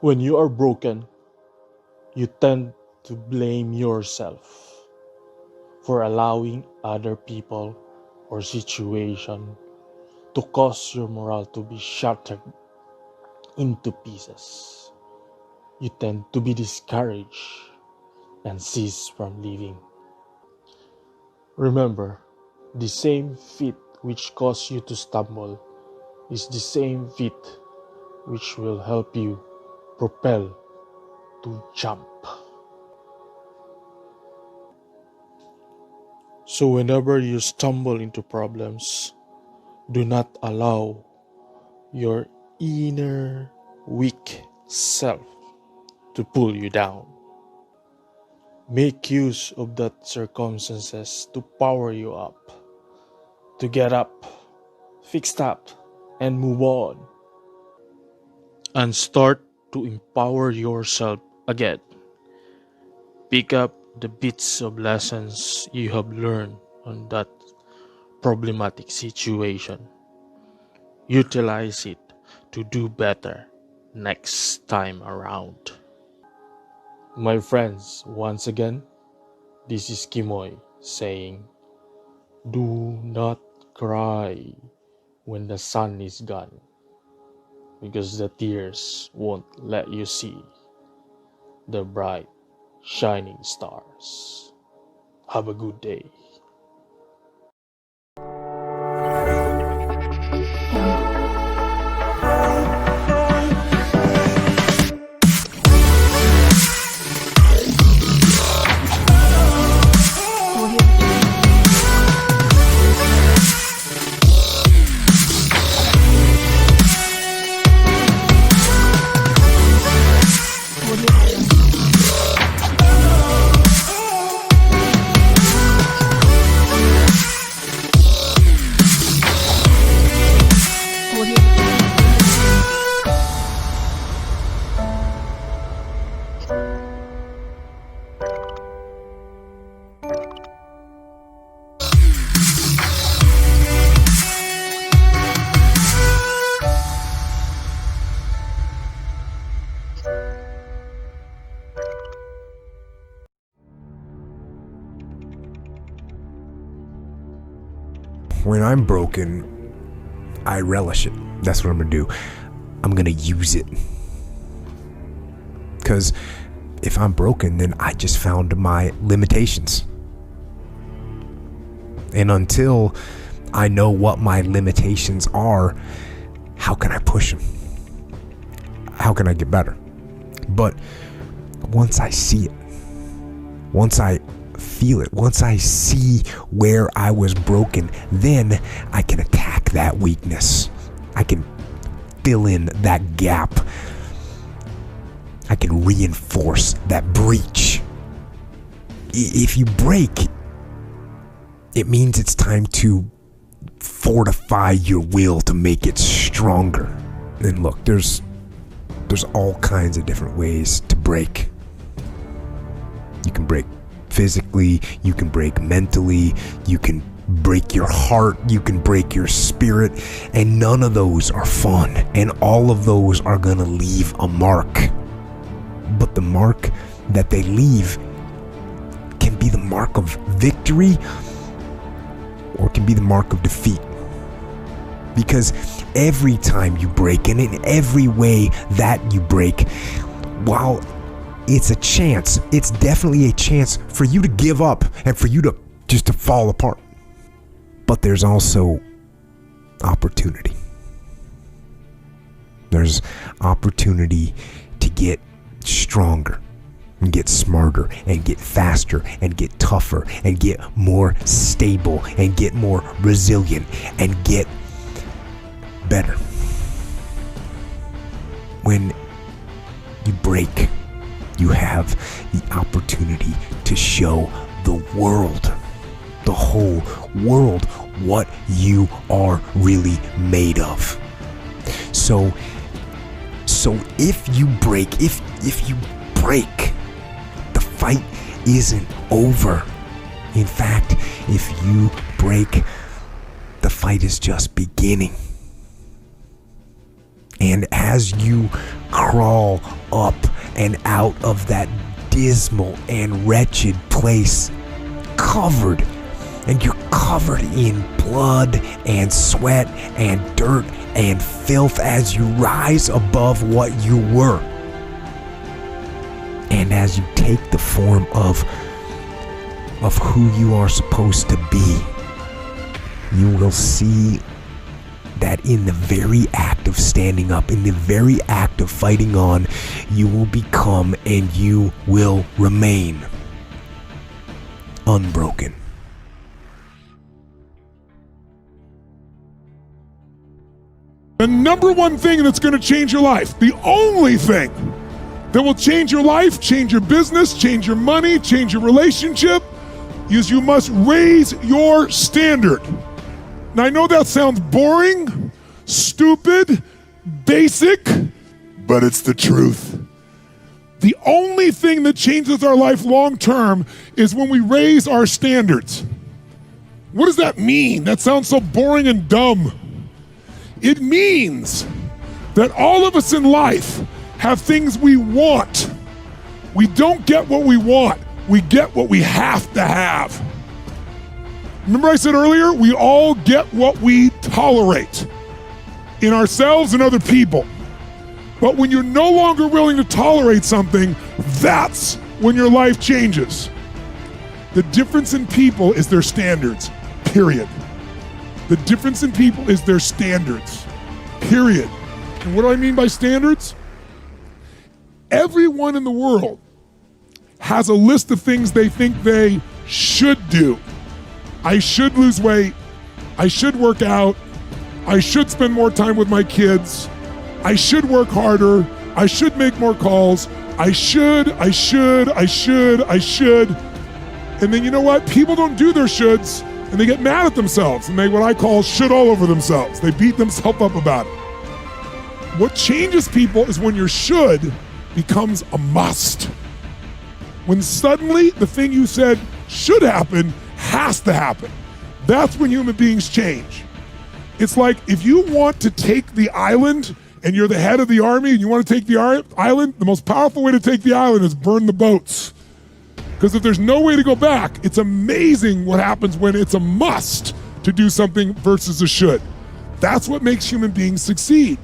When you are broken, you tend to blame yourself for allowing other people or situation to cause your morale to be shattered into pieces. You tend to be discouraged and cease from living. Remember, the same feet which cause you to stumble is the same feet which will help you propel to jump. So whenever you stumble into problems, do not allow your inner weak self to pull you down. Make use of that circumstances to power you up, to get up, fix up, and move on. And start to empower yourself again. Pick up the bits of lessons you have learned on that problematic situation. Utilize it to do better next time around. My friends, once again, this is Kimoy saying, do not cry when the sun is gone, because the tears won't let you see the bright, shining stars. Have a good day. When I'm broken, I relish it. That's what I'm gonna do. I'm gonna use it. Because if I'm broken, then I just found my limitations. And until I know what my limitations are, how can I push them? How can I get better? But once I see it, once I feel it, once I see where I was broken, then I can attack that weakness. I can fill in that gap. I can reinforce that breach. If you break, it means it's time to fortify your will to make it stronger. And look, there's all kinds of different ways to break. You can break physically, you can break mentally, you can break your heart, you can break your spirit, and none of those are fun, and all of those are gonna leave a mark. But the mark that they leave can be the mark of victory, or it can be the mark of defeat. Because every time you break, and in every way that you break, while it's a chance, it's definitely a chance for you to give up and for you to just to fall apart. But there's also opportunity. There's opportunity to get stronger and get smarter and get faster and get tougher and get more stable and get more resilient and get better. When you break, you have the opportunity to show the world, the whole world, what you are really made of. So if you break, if you break, the fight isn't over. In fact, if you break, the fight is just beginning. And as you crawl up and out of that dismal and wretched place, covered, and you're covered in blood and sweat and dirt and filth as you rise above what you were. And as you take the form of who you are supposed to be, you will see that in the very act of standing up, in the very act of fighting on, you will become and you will remain unbroken. The number one thing that's going to change your life, the only thing that will change your life, change your business, change your money, change your relationship, is you must raise your standard. Now, I know that sounds boring, stupid, basic, but it's the truth. The only thing that changes our life long term is when we raise our standards. What does that mean? That sounds so boring and dumb. It means that all of us in life have things we want. We don't get what we want. We get what we have to have. Remember I said earlier, we all get what we tolerate in ourselves and other people. But when you're no longer willing to tolerate something, that's when your life changes. The difference in people is their standards, period. The difference in people is their standards, period. And what do I mean by standards? Everyone in the world has a list of things they think they should do. I should lose weight. I should work out. I should spend more time with my kids. I should work harder. I should make more calls. I should. And then you know what? People don't do their shoulds and they get mad at themselves and they what I call should all over themselves. They beat themselves up about it. What changes people is when your should becomes a must. When suddenly the thing you said should happen has to happen. That's when human beings change. It's like if you want to take the island and you're the head of the army and you want to take the island, the most powerful way to take the island is burn the boats. Because if there's no way to go back, it's amazing what happens when it's a must to do something versus a should. That's what makes human beings succeed.